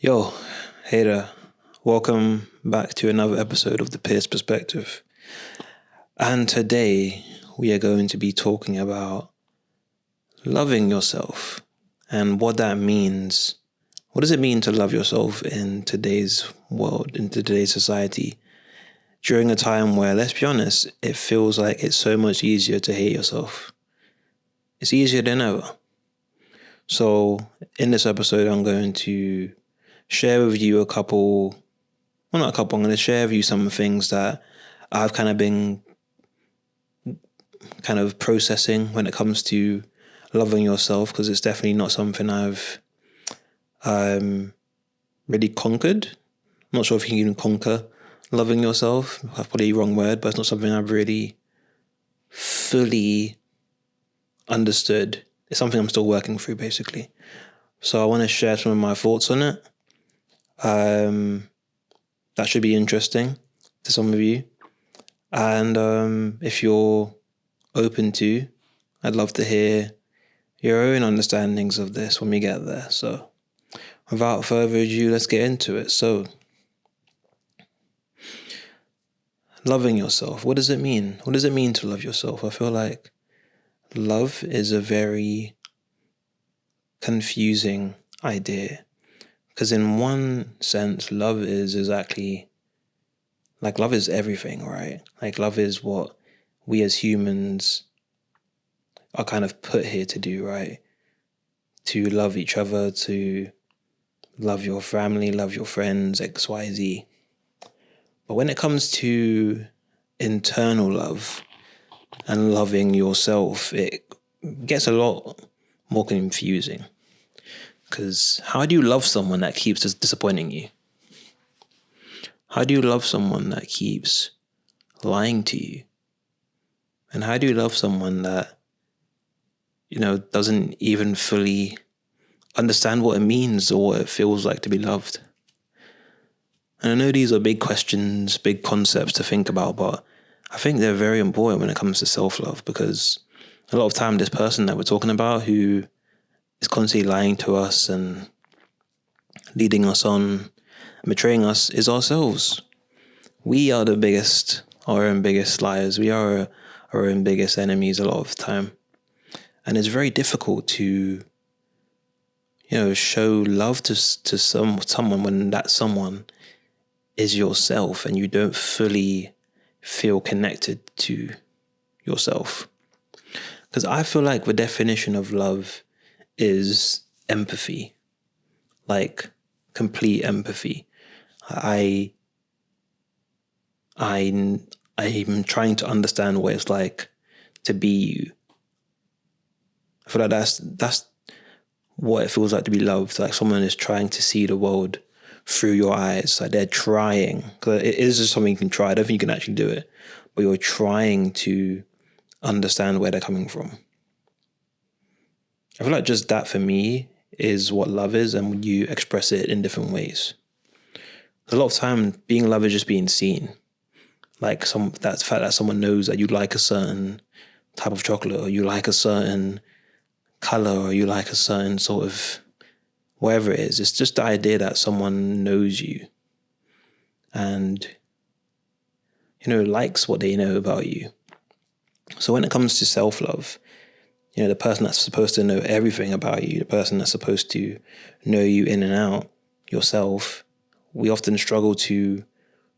Yo, hey there. Welcome back to another episode of The Pierce Perspective. And today we are going to be talking about loving yourself and what that means. What does it mean to love yourself in today's world, in today's society, during a time where, let's be honest, it feels like it's so much easier to hate yourself. It's easier than ever. So in this episode, I'm going to share with you I'm going to share with you some things that I've kind of been processing when it comes to loving yourself, because it's definitely not something I've really conquered. I'm not sure if you can even conquer loving yourself. That's probably the wrong word, but it's not something I've really fully understood. It's something I'm still working through, basically. So I want to share some of my thoughts on it. That should be interesting to some of you. And if you're open to, I'd love to hear your own understandings of this when we get there. So without further ado, let's get into it. So loving yourself, what does it mean? What does it mean to love yourself? I feel like love is a very confusing idea, because in one sense, love is exactly like love is everything, right? Like love is what we as humans are kind of put here to do, right? To love each other, to love your family, love your friends, X, Y, Z. But when it comes to internal love and loving yourself, it gets a lot more confusing. Because how do you love someone that keeps disappointing you? How do you love someone that keeps lying to you? And how do you love someone that, doesn't even fully understand what it means or what it feels like to be loved? And I know these are big questions, big concepts to think about, but I think they're very important when it comes to self-love, because a lot of time this person that we're talking about who is constantly lying to us and leading us on and betraying us is ourselves. We are our own biggest liars. We are our own biggest enemies a lot of the time. And it's very difficult to, show love to someone when that someone is yourself and you don't fully feel connected to yourself. Because I feel like the definition of love is empathy, like complete empathy. I'm trying to understand what it's like to be you. I feel like that's what it feels like to be loved. Like someone is trying to see the world through your eyes. Like they're trying, because it is just something you can try. I don't think you can actually do it, but you're trying to understand where they're coming from. I feel like just that for me is what love is, and when you express it in different ways. A lot of time, being loved is just being seen. Like that fact that someone knows that you like a certain type of chocolate, or you like a certain color, or you like a certain sort of whatever it is. It's just the idea that someone knows you and, likes what they know about you. So when it comes to self-love, the person that's supposed to know everything about you, the person that's supposed to know you in and out, yourself, we often struggle to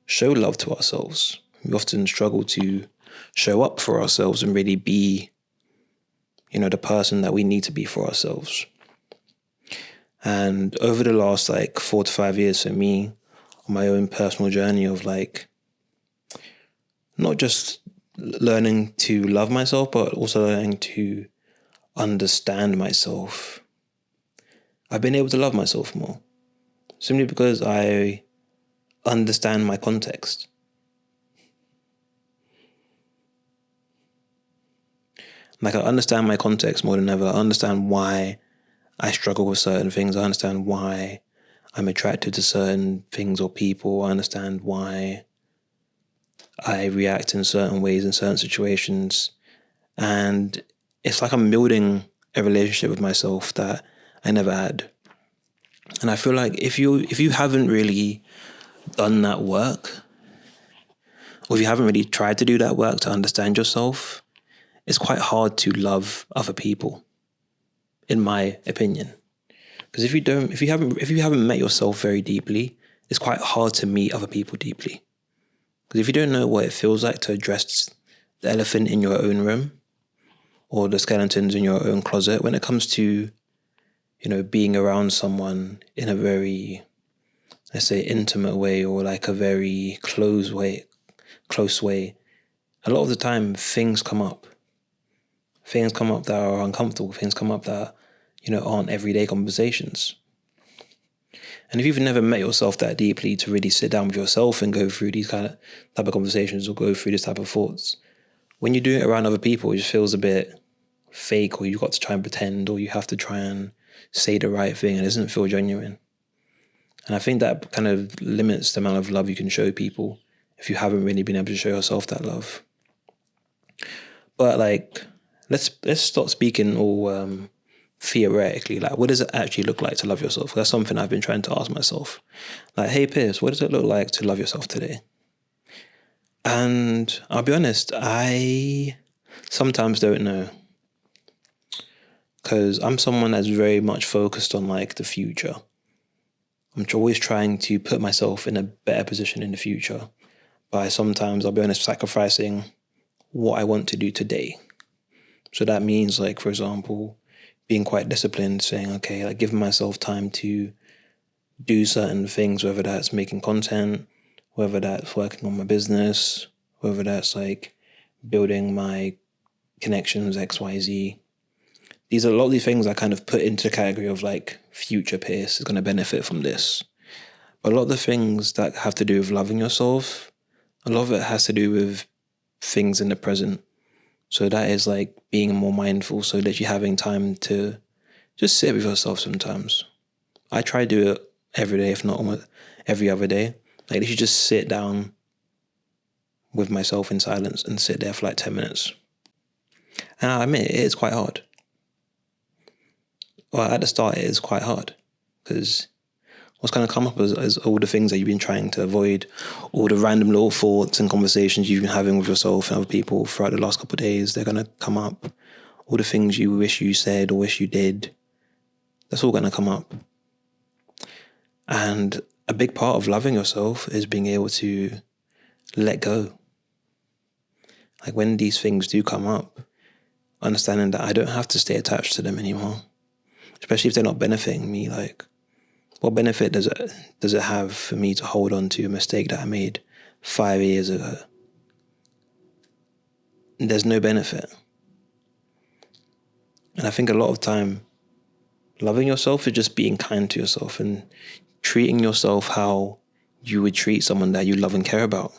show love to ourselves. We often struggle to show up for ourselves and really be, the person that we need to be for ourselves. And over the last 4 to 5 years for me, on my own personal journey of not just learning to love myself, but also learning to understand myself, I've been able to love myself more, simply because I understand my context. I understand my context more than ever. I understand why I struggle with certain things. I understand why I'm attracted to certain things or people. I understand why I react in certain ways in certain situations. And it's like I'm building a relationship with myself that I never had. And I feel like if you haven't really done that work, or if you haven't really tried to do that work to understand yourself, it's quite hard to love other people, in my opinion. Because if you haven't met yourself very deeply, it's quite hard to meet other people deeply. Because if you don't know what it feels like to address the elephant in your own room or the skeletons in your own closet, when it comes to, being around someone in a very, let's say, intimate way, or like a very close way, a lot of the time things come up. Things come up that are uncomfortable. Things come up that, aren't everyday conversations. And if you've never met yourself that deeply to really sit down with yourself and go through these kind of type of conversations or go through this type of thoughts, when you do it around other people, it just feels a bit fake, or you've got to try and pretend, or you have to try and say the right thing, and it doesn't feel genuine. And I think that kind of limits the amount of love you can show people if you haven't really been able to show yourself that love. But like, let's start speaking all theoretically. Like, what does it actually look like to love yourself? That's something I've been trying to ask myself. Like, hey Pierce, what does it look like to love yourself today? And I'll be honest, I sometimes don't know. Because I'm someone that's very much focused on like the future. I'm always trying to put myself in a better position in the future by sometimes, I'll be honest, sacrificing what I want to do today. So that means, like, for example, being quite disciplined, saying, okay, like giving myself time to do certain things, whether that's making content, whether that's working on my business, whether that's like building my connections, XYZ. These are a lot of these things I kind of put into the category of like future Pierce is going to benefit from this. But a lot of the things that have to do with loving yourself, a lot of it has to do with things in the present. So that is like being more mindful, so that you're having time to just sit with yourself sometimes. I try to do it every day, if not almost every other day. Like, you should just sit down with myself in silence and sit there for like 10 minutes. And I admit it is quite hard. Well, at the start, it is quite hard because what's going to come up is all the things that you've been trying to avoid, all the random little thoughts and conversations you've been having with yourself and other people throughout the last couple of days. They're going to come up. All the things you wish you said or wish you did, that's all going to come up. And a big part of loving yourself is being able to let go. Like, when these things do come up, understanding that I don't have to stay attached to them anymore, especially if they're not benefiting me. Like, what benefit does it have for me to hold on to a mistake that I made 5 years ago? There's no benefit. And I think a lot of time, loving yourself is just being kind to yourself and treating yourself how you would treat someone that you love and care about.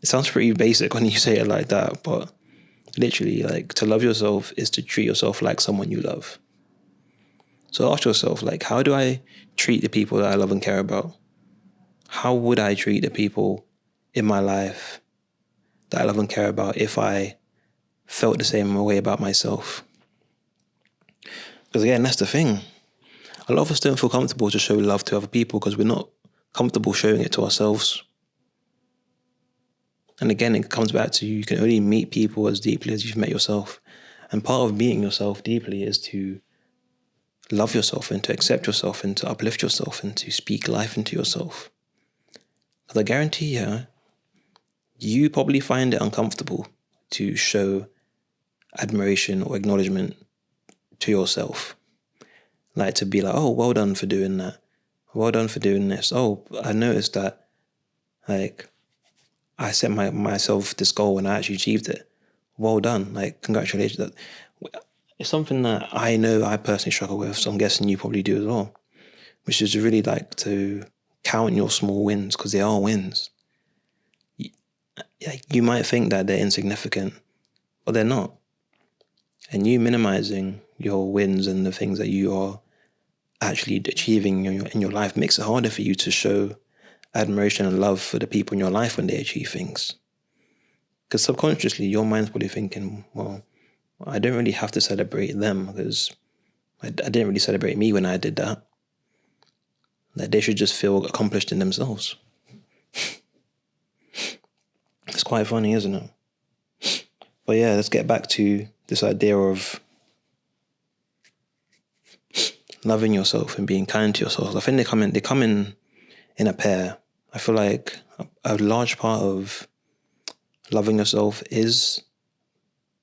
It sounds pretty basic when you say it like that, but literally, like, to love yourself is to treat yourself like someone you love. So ask yourself, like, how do I treat the people that I love and care about? How would I treat the people in my life that I love and care about if I felt the same way about myself? Because again, that's the thing. A lot of us don't feel comfortable to show love to other people because we're not comfortable showing it to ourselves. And again, it comes back to, you can only meet people as deeply as you've met yourself. And part of meeting yourself deeply is to love yourself and to accept yourself and to uplift yourself and to speak life into yourself. Because I guarantee you probably find it uncomfortable to show admiration or acknowledgement to yourself. Like, to be like, oh, well done for doing that. Well done for doing this. Oh, I noticed that, like, I set myself this goal and I actually achieved it. Well done. Like, congratulations. It's something that I know I personally struggle with, so I'm guessing you probably do as well, which is really like to count your small wins, because they are wins. You might think that they're insignificant, but they're not. And you minimizing your wins and the things that you are actually achieving in your life makes it harder for you to show admiration and love for the people in your life when they achieve things. Because subconsciously, your mind's probably thinking, well, I don't really have to celebrate them because I didn't really celebrate me when I did that. that they should just feel accomplished in themselves. It's quite funny, isn't it? But yeah, let's get back to this idea of loving yourself and being kind to yourself. I think they come in a pair. I feel like a large part of loving yourself is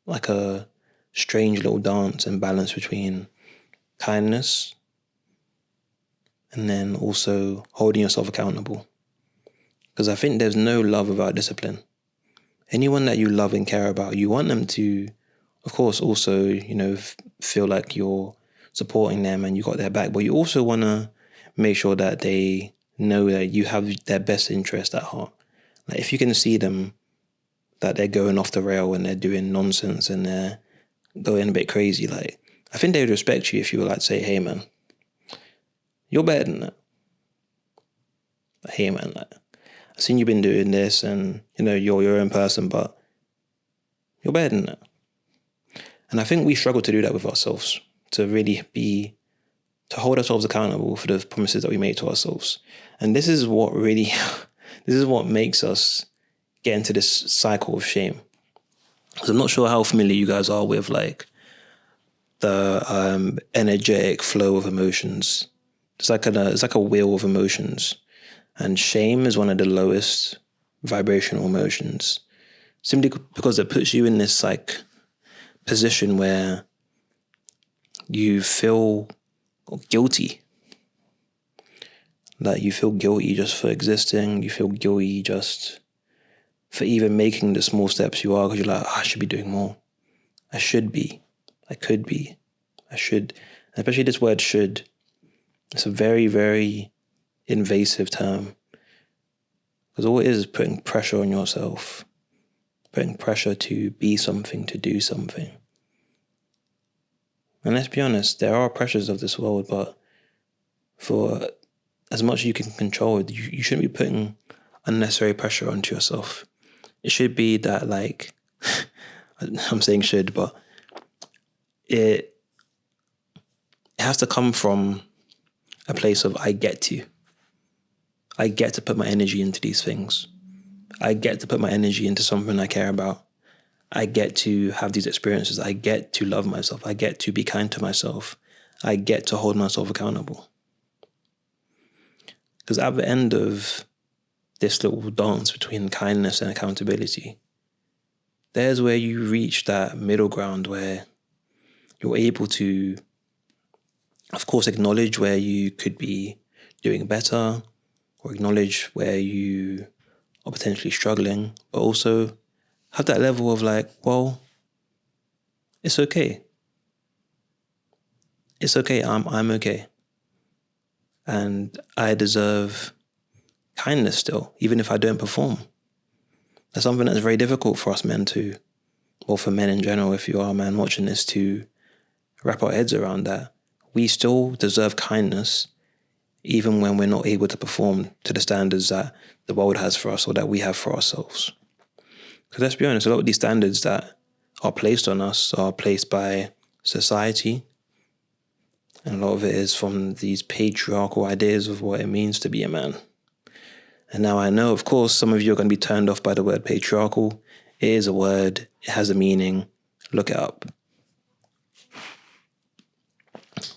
like a strange little dance and balance between kindness and then also holding yourself accountable. Because I think there's no love without discipline. Anyone that you love and care about, you want them to, of course, also, feel like you're supporting them and you got their back, but you also want to make sure that they know that you have their best interest at heart. Like if you can see them that they're going off the rail and they're doing nonsense and they're going a bit crazy, like I think they would respect you if you were like, say, hey man, you're better than that. Like, hey man, like I've seen you've been doing this and you're your own person, but you're better than that. And I think we struggle to do that with ourselves, to hold ourselves accountable for the promises that we make to ourselves. And this is what makes us get into this cycle of shame. Because I'm not sure how familiar you guys are with like the energetic flow of emotions. It's like a wheel of emotions. And shame is one of the lowest vibrational emotions, simply because it puts you in this like position where you feel guilty. Like you feel guilty just for existing. You feel guilty just for even making the small steps you are, because you're like, I should be doing more. I should be. I could be. I should. And especially this word should. It's a very, very invasive term. Because all it is putting pressure on yourself. Putting pressure to be something, to do something. And let's be honest, there are pressures of this world, but for as much as you can control it, you shouldn't be putting unnecessary pressure onto yourself. It should be that like, I'm saying should, but it has to come from a place of I get to put my energy into these things. I get to put my energy into something I care about. I get to have these experiences. I get to love myself. I get to be kind to myself. I get to hold myself accountable. Because at the end of this little dance between kindness and accountability, there's where you reach that middle ground where you're able to, of course, acknowledge where you could be doing better, or acknowledge where you are potentially struggling, but also have that level of like, well, it's okay. It's okay. I'm okay. And I deserve kindness still, even if I don't perform. That's something that's very difficult for us men to, or for men in general, if you are a man watching this, to wrap our heads around that. We still deserve kindness, even when we're not able to perform to the standards that the world has for us or that we have for ourselves. Because let's be honest, a lot of these standards that are placed on us are placed by society. And a lot of it is from these patriarchal ideas of what it means to be a man. And now I know, of course, some of you are going to be turned off by the word patriarchal. It is a word. It has a meaning. Look it up.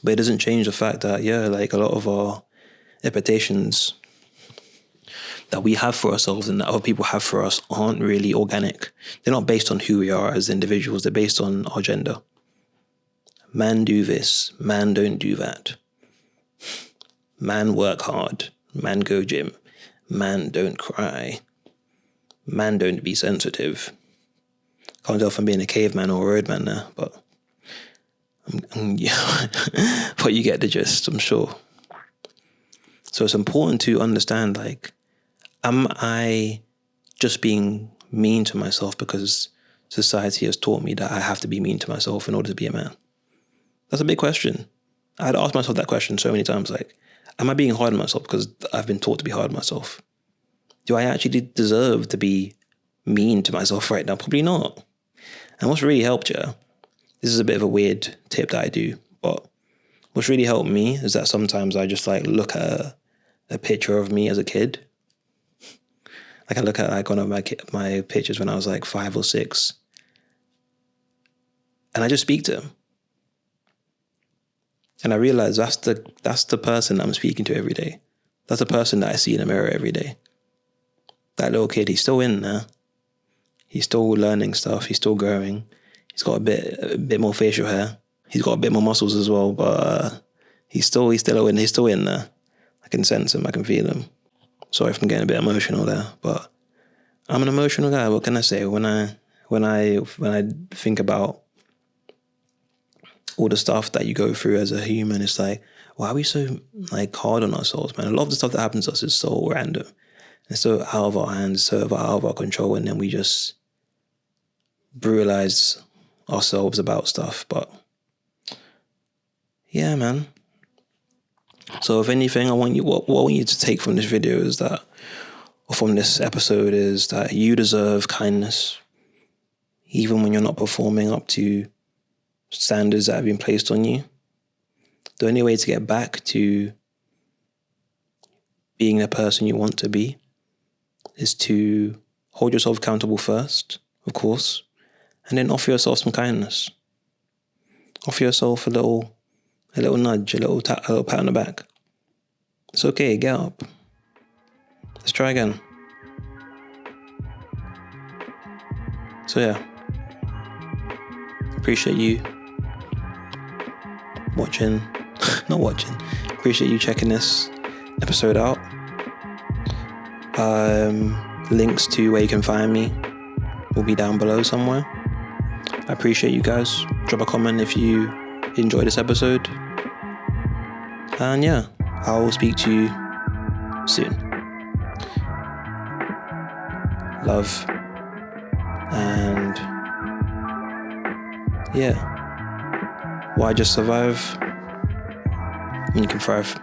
But it doesn't change the fact that, like a lot of our expectations that we have for ourselves and that other people have for us aren't really organic. They're not based on who we are as individuals. They're based on our gender. Man do this. Man don't do that. Man work hard. Man go gym. Man don't cry. Man don't be sensitive. Can't tell if I'm being a caveman or a roadman now, but yeah, but you get the gist, I'm sure. So it's important to understand, like, am I just being mean to myself because society has taught me that I have to be mean to myself in order to be a man? That's a big question. I had asked myself that question so many times, like, am I being hard on myself because I've been taught to be hard on myself? Do I actually deserve to be mean to myself right now? Probably not. And what's really helped you, this is a bit of a weird tip that I do, but what's really helped me is that sometimes I just like look at a picture of me as a kid. Like I look at like one of my pictures when I was like 5 or 6, and I just speak to him, and I realize that's the person I'm speaking to every day. That's the person that I see in the mirror every day. That little kid, he's still in there. He's still learning stuff. He's still growing. He's got a bit more facial hair. He's got a bit more muscles as well, but he's still in there. I can sense him. I can feel him. Sorry if I'm getting a bit emotional there, but I'm an emotional guy. What can I say? When I think about all the stuff that you go through as a human, it's like, why are we so like hard on ourselves, man? A lot of the stuff that happens to us is so random. It's so out of our hands, so out of our control, and then we just brutalize ourselves about stuff. But yeah, man. So if anything, what I want you to take from this video is that, or from this episode, is that you deserve kindness, even when you're not performing up to standards that have been placed on you. The only way to get back to being the person you want to be is to hold yourself accountable first, of course, and then offer yourself some kindness. Offer yourself a little nudge, a little pat on the back. It's okay, get up. Let's try again. So yeah, appreciate you appreciate you checking this episode out. Links to where you can find me will be down below somewhere. I appreciate you guys. Drop a comment if you enjoyed this episode. And yeah, I will speak to you soon. Love. And yeah, why just survive when you can thrive?